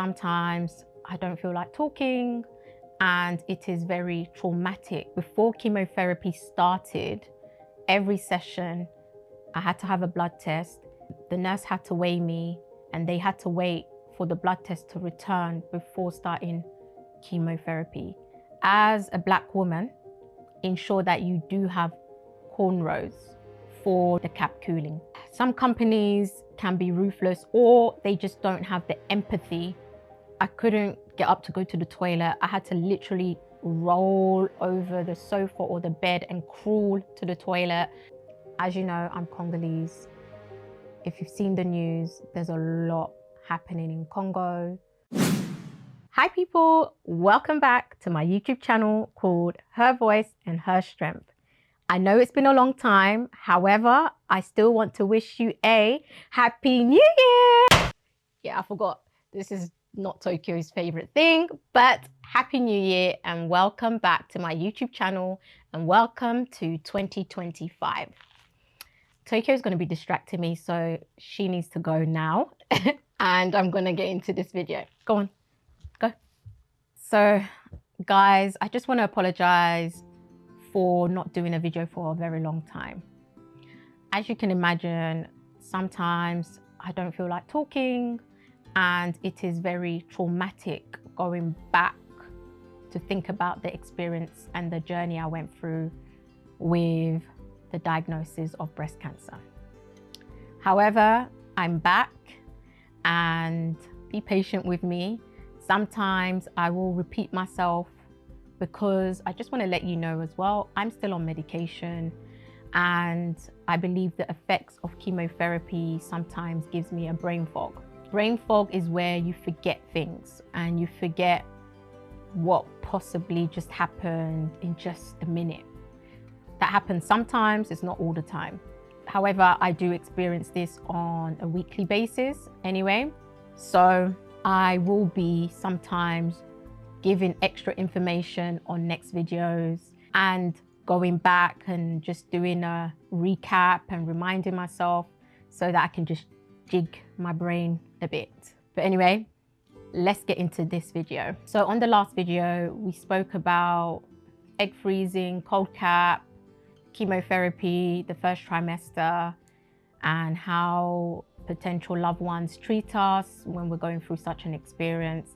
sometimes I don't feel like talking, and it is very traumatic. Before chemotherapy started, every session I had to have a blood test. The nurse had to weigh me, and they had to wait for the blood test to return before starting chemotherapy. As a Black woman, ensure that you do have cornrows for the cap cooling. Some companies can be ruthless, or they just don't have the empathy. I couldn't get up to go to the toilet. I had to literally roll over the sofa or the bed and crawl to the toilet. As you know, I'm Congolese. If you've seen the news, there's a lot happening in Congo. Hi people, welcome back to my YouTube channel called Her Voice and Her Strength. I know it's been a long time, however, I still want to wish you a Happy New Year! Yeah, I forgot, this is not Tokyo's favorite thing, but Happy New Year and welcome back to my YouTube channel and welcome to 2025. Tokyo's going to be distracting me, so she needs to go now and I'm going to get into this video. Go on, go. So guys, I just want to apologize for not doing a video for a very long time. As you can imagine, sometimes I don't feel like talking, and it is very traumatic going back to think about the experience and the journey I went through with the diagnosis of breast cancer. However, I'm back, and be patient with me. Sometimes I will repeat myself because I just want to let you know as well, I'm still on medication, and I believe the effects of chemotherapy sometimes gives me a brain fog. Brain fog is where you forget things and you forget what possibly just happened in just a minute. That happens sometimes, it's not all the time. However, I do experience this on a weekly basis anyway. So I will be sometimes giving extra information on next videos and going back and just doing a recap and reminding myself so that I can just jig my brain a bit. But anyway, let's get into this video. So on the last video, we spoke about egg freezing, cold cap, chemotherapy, the first trimester, and how potential loved ones treat us when we're going through such an experience,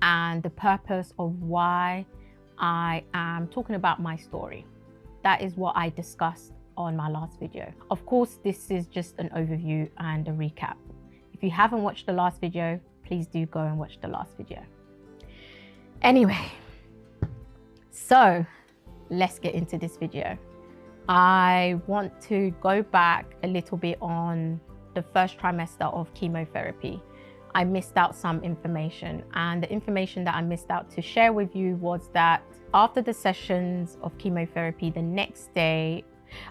and the purpose of why I am talking about my story. That is what I discussed on my last video. Of course, this is just an overview and a recap. If you haven't watched the last video, please do go and watch the last video. Anyway, so let's get into this video. I want to go back a little bit on the first trimester of chemotherapy. I missed out some information, and the information that I missed out to share with you was that after the sessions of chemotherapy, the next day,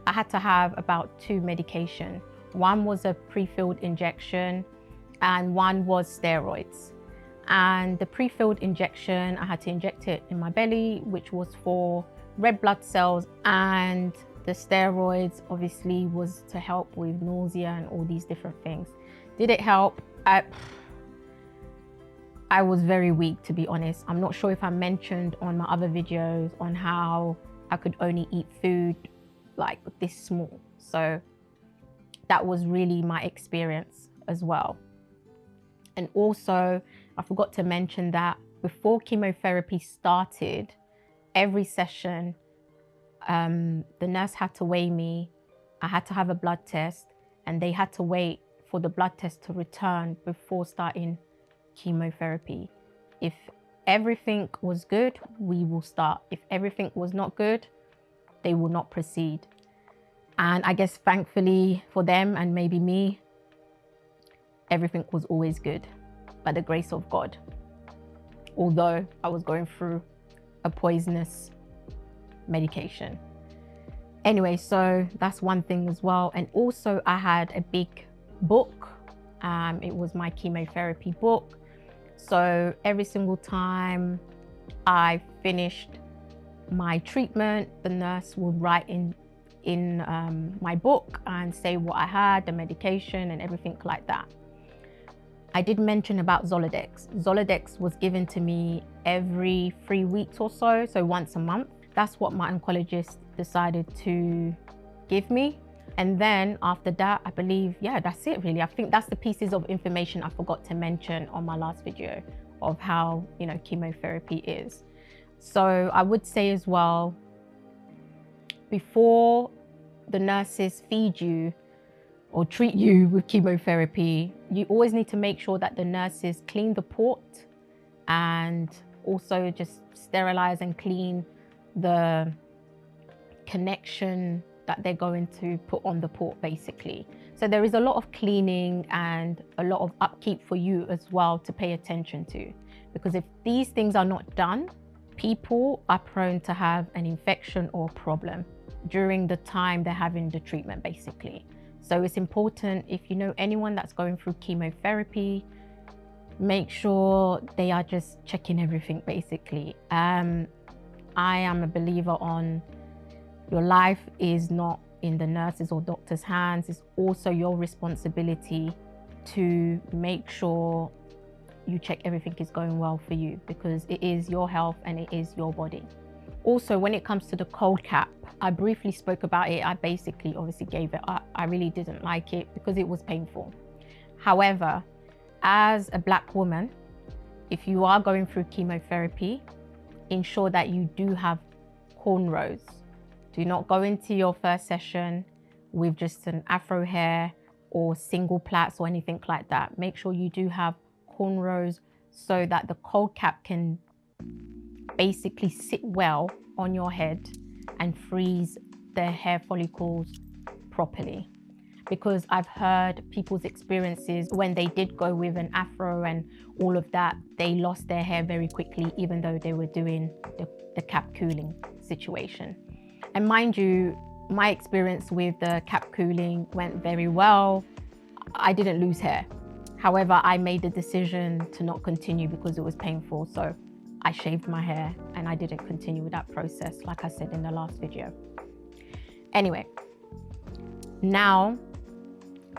I had to have about 2 medications. One was a pre-filled injection and one was steroids. And the pre-filled injection, I had to inject it in my belly, which was for red blood cells, and the steroids obviously was to help with nausea and all these different things. Did it help? I was very weak, to be honest. I'm not sure if I mentioned on my other videos on how I could only eat food like this small. So that was really my experience as well. And also, I forgot to mention that before chemotherapy started, every session, the nurse had to weigh me. I had to have a blood test, and they had to wait for the blood test to return before starting chemotherapy. If everything was good, we will start. If everything was not good, they will not proceed. And I guess thankfully for them and maybe me, everything was always good by the grace of God. Although I was going through a poisonous medication. Anyway, so that's one thing as well. And also I had a big book. It was my chemotherapy book. So every single time I finished my treatment, the nurse would write in my book and say what I had, the medication and everything like that. I did mention about Zoladex. Zoladex was given to me every 3 weeks or so, so once a month. That's what my oncologist decided to give me. And then after that, I believe, yeah, that's it really. I think that's the pieces of information I forgot to mention on my last video of how, you know, chemotherapy is. So I would say as well, before the nurses feed you or treat you with chemotherapy, you always need to make sure that the nurses clean the port and also just sterilize and clean the connection that they're going to put on the port, basically. So there is a lot of cleaning and a lot of upkeep for you as well to pay attention to, because if these things are not done, people are prone to have an infection or problem during the time they're having the treatment, basically. So it's important, if you know anyone that's going through chemotherapy, make sure they are just checking everything, basically. I am a believer on your life is not in the nurses or doctors' hands. It's also your responsibility to make sure you check everything is going well for you, because it is your health and it is your body. Also, when it comes to the cold cap, I briefly spoke about it. I basically obviously gave it up. I really didn't like it because it was painful. However, as a Black woman, if you are going through chemotherapy, ensure that you do have cornrows. Do not go into your first session with just an afro hair or single plaits or anything like that. Make sure you do have cornrows so that the cold cap can basically sit well on your head and freeze the hair follicles properly. Because I've heard people's experiences when they did go with an afro and all of that, they lost their hair very quickly, even though they were doing the cap cooling situation. And mind you, my experience with the cap cooling went very well. I didn't lose hair. However, I made the decision to not continue because it was painful. So I shaved my hair and I didn't continue with that process, like I said in the last video. Anyway, now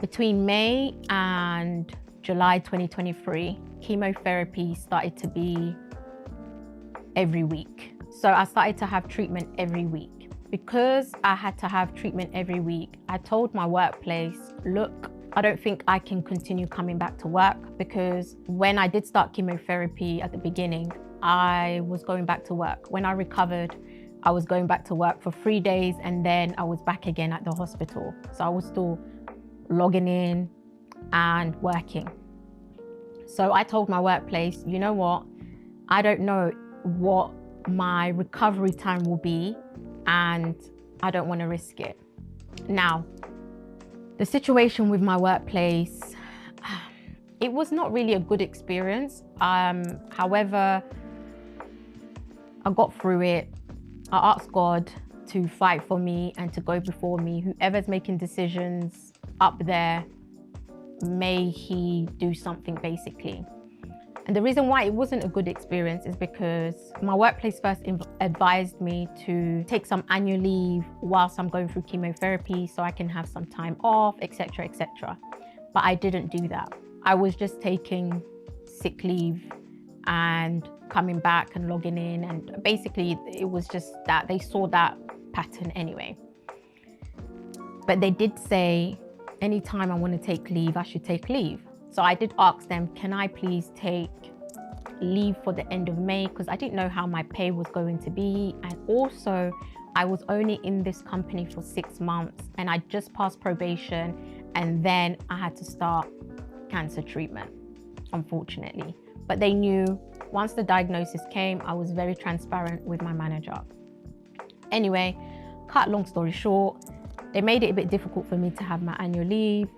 between May and July 2023, chemotherapy started to be every week. So I started to have treatment every week. Because I had to have treatment every week, I told my workplace, look, I don't think I can continue coming back to work, because when I did start chemotherapy at the beginning, I was going back to work. When I recovered, I was going back to work for 3 days and then I was back again at the hospital. So I was still logging in and working. So I told my workplace, you know what? I don't know what my recovery time will be and I don't want to risk it. Now, the situation with my workplace, it was not really a good experience. However, I got through it. I asked God to fight for me and to go before me. Whoever's making decisions up there, may he do something, basically. And the reason why it wasn't a good experience is because my workplace first advised me to take some annual leave whilst I'm going through chemotherapy so I can have some time off, etc., etc. But I didn't do that. I was just taking sick leave and coming back and logging in, and basically it was just that they saw that pattern anyway. But they did say anytime I want to take leave, I should take leave. So I did ask them, can I please take leave for the end of May? Because I didn't know how my pay was going to be. And also, I was only in this company for 6 months and I just passed probation. And then I had to start cancer treatment, unfortunately. But they knew once the diagnosis came, I was very transparent with my manager. Anyway, cut long story short, they made it a bit difficult for me to have my annual leave.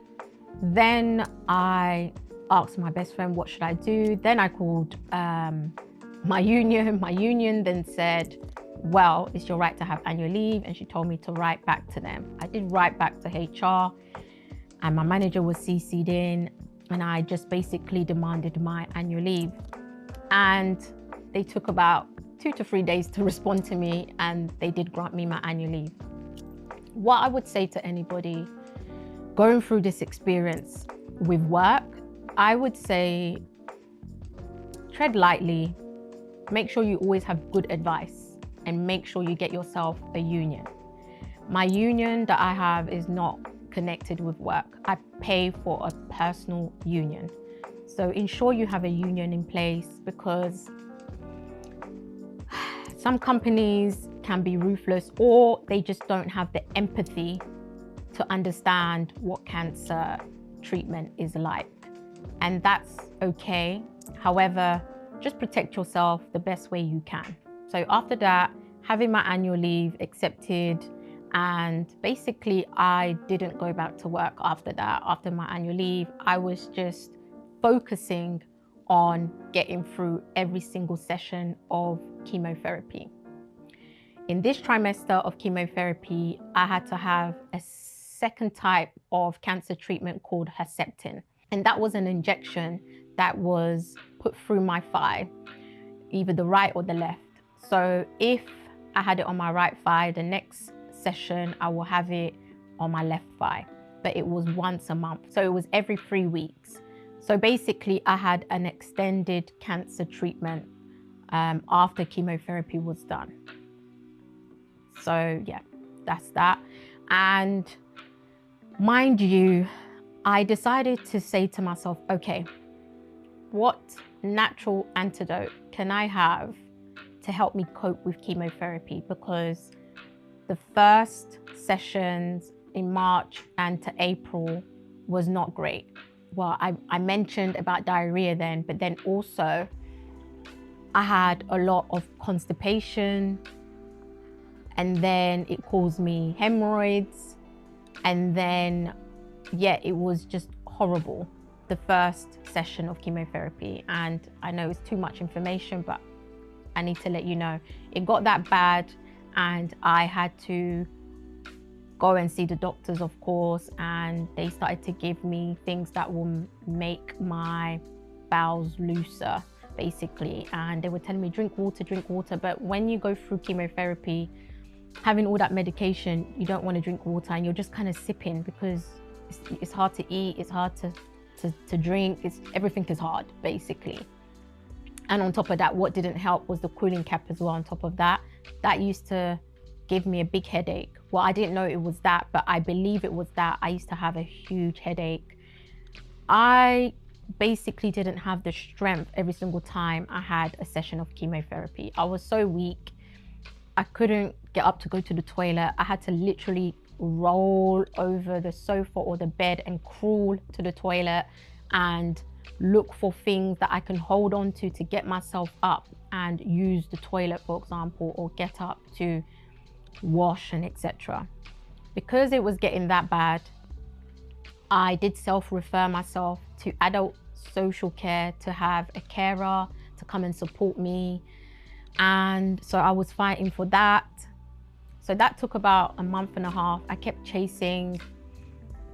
Then I asked my best friend, what should I do? Then I called my union. My union then said, well, it's your right to have annual leave. And she told me to write back to them. I did write back to HR and my manager was CC'd in, and I just basically demanded my annual leave. And they took about 2 to 3 days to respond to me, and they did grant me my annual leave. What I would say to anybody going through this experience with work, I would say tread lightly, make sure you always have good advice, and make sure you get yourself a union. My union that I have is not connected with work. I pay for a personal union. So ensure you have a union in place, because some companies can be ruthless, or they just don't have the empathy to understand what cancer treatment is like. And that's okay. However, just protect yourself the best way you can. So after that, having my annual leave accepted, and basically I didn't go back to work after that. After my annual leave, I was just focusing on getting through every single session of chemotherapy. In this trimester of chemotherapy, I had to have a second type of cancer treatment called Herceptin. And that was an injection that was put through my thigh, either the right or the left. So if I had it on my right thigh, the next session I will have it on my left thigh. But it was once a month. So it was every 3 weeks. So basically I had an extended cancer treatment after chemotherapy was done. So yeah, that's that. And mind you, I decided to say to myself, okay, what natural antidote can I have to help me cope with chemotherapy? Because the first sessions in March and to April was not great. Well, I mentioned about diarrhea then, but then also I had a lot of constipation, and then it caused me hemorrhoids. And then, yeah, it was just horrible, the first session of chemotherapy. And I know it's too much information, but I need to let you know. It got that bad, and I had to go and see the doctors, of course, and they started to give me things that will make my bowels looser, basically. And they were telling me, drink water. But when you go through chemotherapy, having all that medication, you don't want to drink water, and you're just kind of sipping, because it's hard to eat, it's hard to drink, everything is hard, basically. And on top of that, what didn't help was the cooling cap as well. On top of that, that used to give me a big headache. Well, I didn't know it was that, but I believe it was that. I used to have a huge headache. I basically didn't have the strength every single time I had a session of chemotherapy. I was so weak. I couldn't get up to go to the toilet. I had to literally roll over the sofa or the bed and crawl to the toilet and look for things that I can hold on to get myself up and use the toilet, for example, or get up to wash and etc. Because it was getting that bad, I did self-refer myself to adult social care, to have a carer to come and support me. And so I was fighting for that. So that took about a month and a half. I kept chasing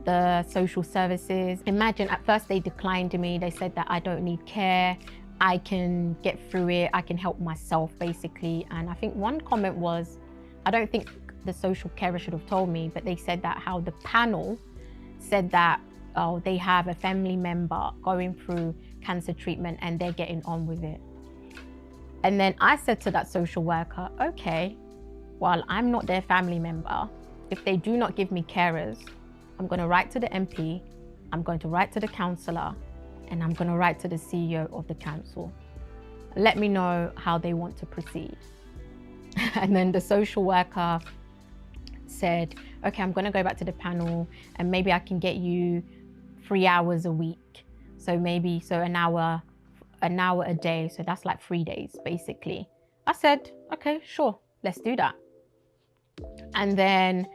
the social services. Imagine, at first they declined me. They said that I don't need care. I can get through it. I can help myself, basically. And I think one comment was, I don't think the social carer should have told me, but they said that how the panel said that, oh, they have a family member going through cancer treatment and they're getting on with it. And then I said to that social worker, okay, well, I'm not their family member. If they do not give me carers, I'm going to write to the MP, I'm going to write to the councillor, and I'm going to write to the CEO of the council. Let me know how they want to proceed. And then the social worker said, okay, I'm going to go back to the panel and maybe I can get you 3 hours a week. So maybe, so an hour a day. So that's like 3 days, basically. I said, okay, sure, let's do that. And then,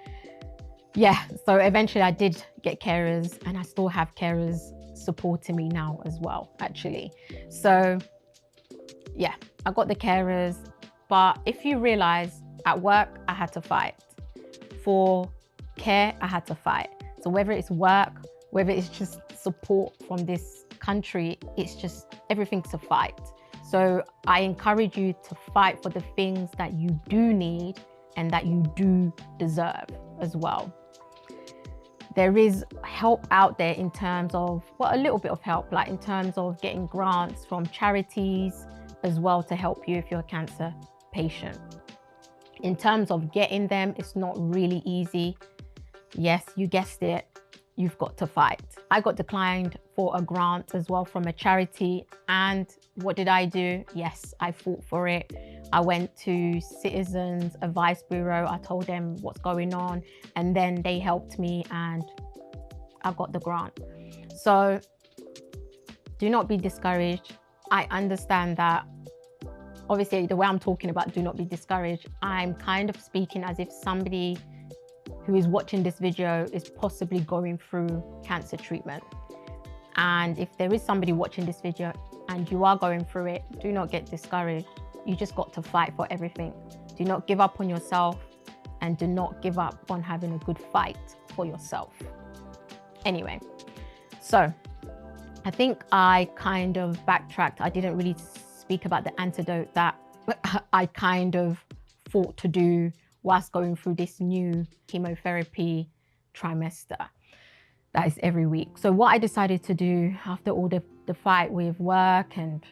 yeah, so eventually I did get carers, and I still have carers supporting me now as well, actually. So yeah, I got the carers. But if you realize, at work, I had to fight. For care, I had to fight. So whether it's work, whether it's just support from this country, it's just, everything's a fight. So I encourage you to fight for the things that you do need and that you do deserve as well. there is help out there in terms of, well, a little bit of help, like in terms of getting grants from charities as well to help you if you're a cancer patient. In terms of getting them, it's not really easy. Yes, you guessed it, you've got to fight. I got declined for a grant as well from a charity, and what did I do? Yes, I fought for it. I went to Citizens Advice Bureau, I told them what's going on, and then they helped me and I got the grant. So do not be discouraged. I understand that, obviously, the way I'm talking about do not be discouraged, I'm kind of speaking as if somebody who is watching this video is possibly going through cancer treatment. And if there is somebody watching this video and you are going through it, do not get discouraged. You just got to fight for everything. Do not give up on yourself, and do not give up on having a good fight for yourself. Anyway, so I think I kind of backtracked. I didn't really speak about the antidote that I kind of fought to do whilst going through this new chemotherapy trimester. That is every week. So what I decided to do after all the fight with work and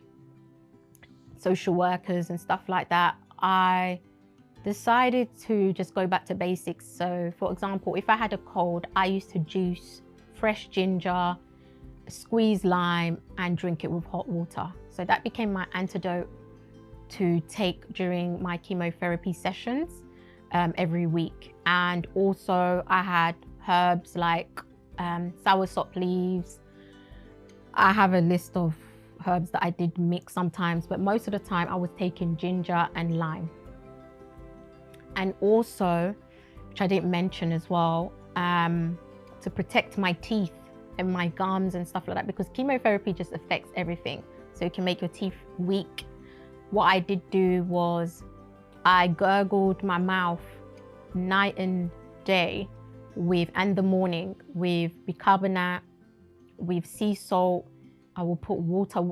social workers and stuff like that, I decided to just go back to basics. So for example, if I had a cold, I used to juice fresh ginger, squeeze lime, and drink it with hot water. So that became my antidote to take during my chemotherapy sessions every week. And also I had herbs like Soursopleaves. I have a list of herbs that I did mix sometimes, but most of the time I was taking ginger and lime. And also, which I didn't mention as well, to protect my teeth and my gums and stuff like that, because chemotherapy just affects everything. So it can make your teeth weak. What I did do was I gurgled my mouth night and day and the morning with bicarbonate, with sea salt. I will put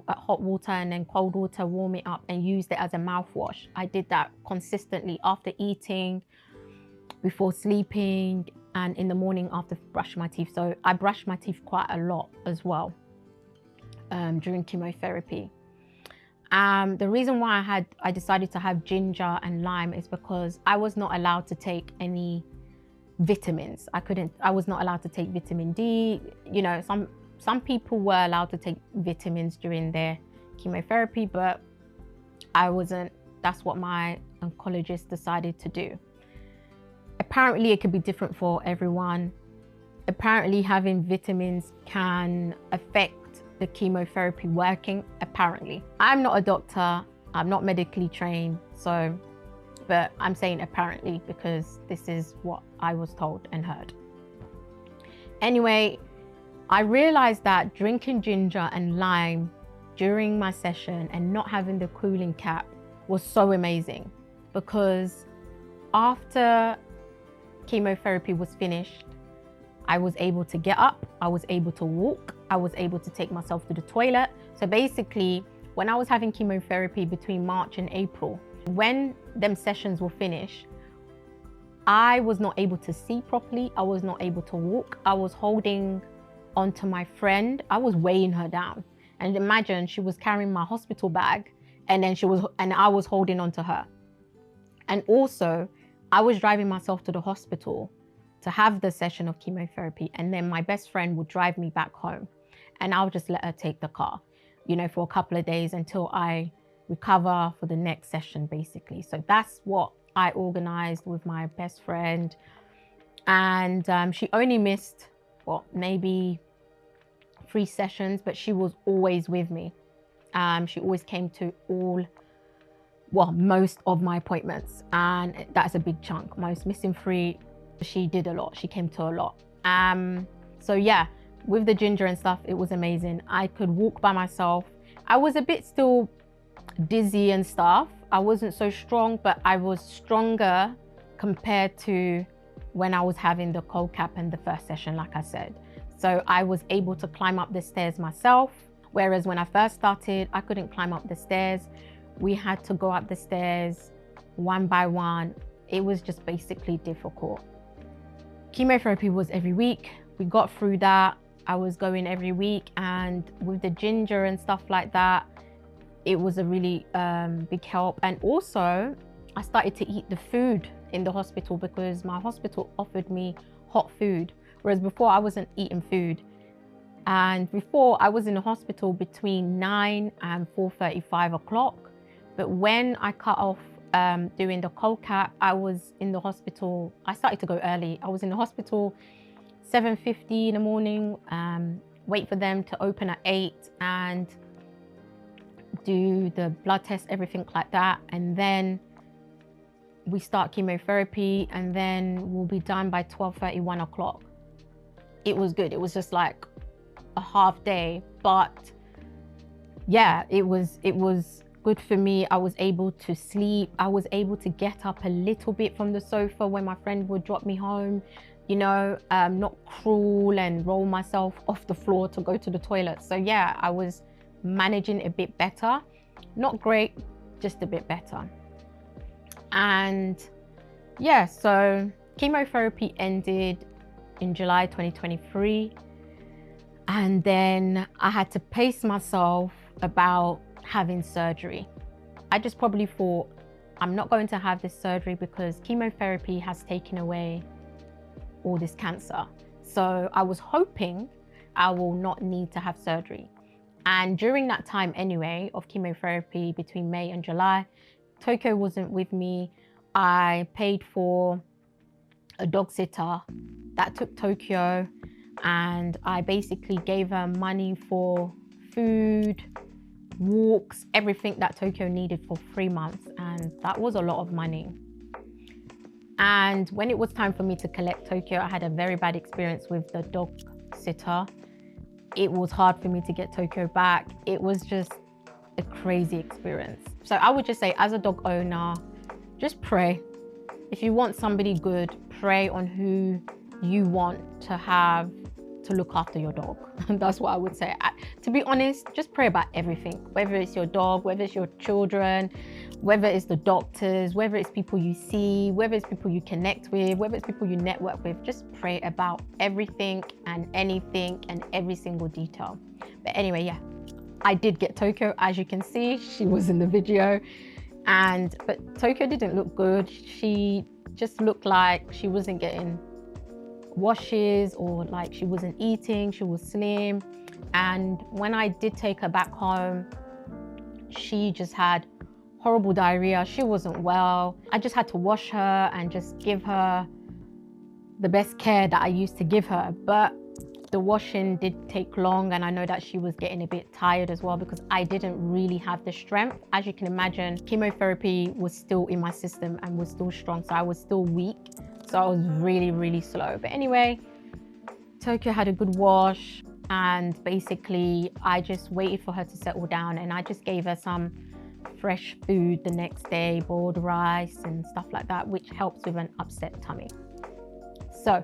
hot water and then cold water, warm it up and use it as a mouthwash. I did that consistently after eating, before sleeping, and in the morning after brushing my teeth. So I brushed my teeth quite a lot as well during chemotherapy. The reason why I decided to have ginger and lime is because I was not allowed to take any vitamins. I was not allowed to take vitamin D. You know, some people were allowed to take vitamins during their chemotherapy, but I wasn't. That's what my oncologist decided to do. Apparently, it could be different for everyone. Apparently, having vitamins can affect the chemotherapy working, apparently. I'm not a doctor, I'm not medically trained, but I'm saying apparently because this is what I was told and heard. Anyway, I realized that drinking ginger and lime during my session and not having the cooling cap was so amazing, because after chemotherapy was finished, I was able to get up, I was able to walk, I was able to take myself to the toilet. So basically, when I was having chemotherapy between March and April, when them sessions were finished, I was not able to see properly, I was not able to walk, I was holding onto my friend, I was weighing her down. And imagine, she was carrying my hospital bag and I was holding onto her. And also, I was driving myself to the hospital to have the session of chemotherapy, and then my best friend would drive me back home, and I'll just let her take the car, you know, for a couple of days until I recover for the next session, basically. So that's what I organized with my best friend. And she only missed, well, maybe 3 sessions, but she was always with me. She always came to most of my appointments, and that's a big chunk. Most missing 3, she did a lot. She came to a lot. So yeah, with the ginger and stuff, it was amazing. I could walk by myself. I was a bit still dizzy and stuff. I wasn't so strong, but I was stronger compared to when I was having the cold cap in the first session, like I said. So I was able to climb up the stairs myself, whereas when I first started, I couldn't climb up the stairs. We had to go up the stairs one by one. It was just basically difficult. Chemotherapy was every week. we got through that. I was going every week, and with the ginger and stuff like that, it was a really big help. And also I started to eat the food in the hospital because my hospital offered me hot food, whereas before I wasn't eating food. And before I was in the hospital between 9 and 4:30, 5 o'clock. But when I cut off doing the cold cap, I was in the hospital. I started to go early. I was in the hospital 7:50 in the morning, wait for them to open at 8 and do the blood test, everything like that. And then we start chemotherapy, and then we'll be done by 12:30, 1 o'clock. It was good. It was just like a half day, but yeah, it was good for me. I was able to sleep. I was able to get up a little bit from the sofa when my friend would drop me home, you know, not crawl and roll myself off the floor to go to the toilet. So yeah, I was managing a bit better. Not great, just a bit better. And yeah, so chemotherapy ended in July 2023. And then I had to pace myself about having surgery. I just probably thought, I'm not going to have this surgery because chemotherapy has taken away all this cancer. So I was hoping I will not need to have surgery. And during that time anyway, of chemotherapy between May and July, Tokyo wasn't with me. I paid for a dog sitter that took Tokyo, and I basically gave her money for food, walks, everything that Tokyo needed for 3 months. And that was a lot of money. And when it was time for me to collect Tokyo, I had a very bad experience with the dog sitter. It was hard for me to get Tokyo back. It was just a crazy experience. So I would just say, as a dog owner, just pray. If you want somebody good, pray on who you want to have to look after your dog. That's what I would say. To be honest, just pray about everything, whether it's your dog, whether it's your children, whether it's the doctors, whether it's people you see, whether it's people you connect with, whether it's people you network with. Just pray about everything and anything and every single detail. But anyway, yeah, I did get Tokyo. As you can see, she was in the video. But Tokyo didn't look good. She just looked like she wasn't getting washes, or like she wasn't eating. She was slim. And when I did take her back home, she just had horrible diarrhea. She wasn't well. I just had to wash her and just give her the best care that I used to give her. But the washing did take long, and I know that she was getting a bit tired as well because I didn't really have the strength. As you can imagine, chemotherapy was still in my system and was still strong, so I was still weak. So I was really, really slow. But anyway, Tokyo had a good wash, and basically I just waited for her to settle down, and I just gave her some fresh food the next day, boiled rice and stuff like that, which helps with an upset tummy. So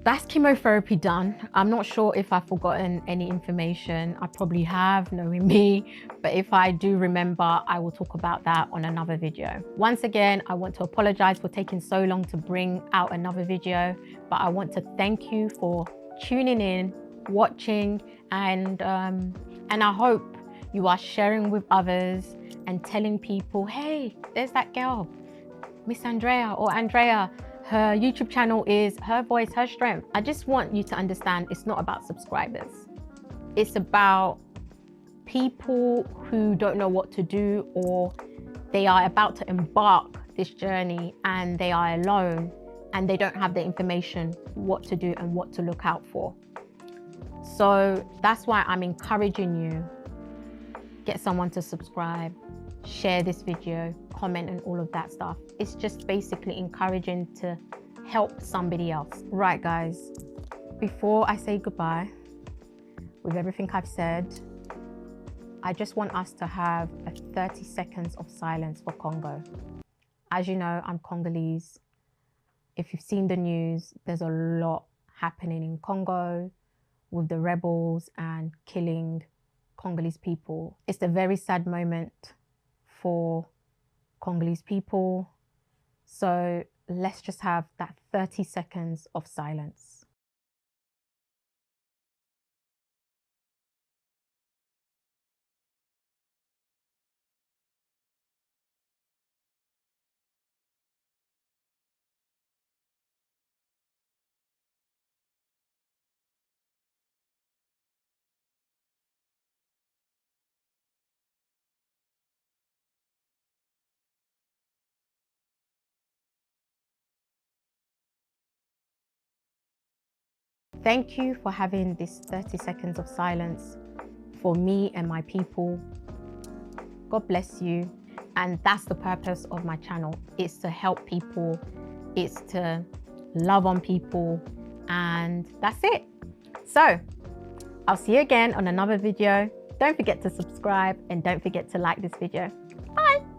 that's chemotherapy done. I'm not sure if I've forgotten any information. I probably have, knowing me, but if I do remember, I will talk about that on another video. Once again, I want to apologize for taking so long to bring out another video, but I want to thank you for tuning in, watching, and I hope you are sharing with others and telling people, hey, there's that girl, Miss Andrea or Andrea. Her YouTube channel is Her Voice, Her Strength. I just want you to understand, it's not about subscribers. It's about people who don't know what to do, or they are about to embark this journey and they are alone and they don't have the information what to do and what to look out for. So that's why I'm encouraging you, get someone to subscribe, share this video, comment and all of that stuff. It's just basically encouraging to help somebody else. Right guys, before I say goodbye, with everything I've said, I just want us to have a 30 seconds of silence for Congo. As you know, I'm Congolese. If you've seen the news, there's a lot happening in Congo with the rebels and killing Congolese people. It's a very sad moment for Congolese people. So let's just have that 30 seconds of silence. Thank you for having this 30 seconds of silence for me and my people. God bless you. And that's the purpose of my channel. It's to help people. It's to love on people. And that's it. So I'll see you again on another video. Don't forget to subscribe and don't forget to like this video. Bye.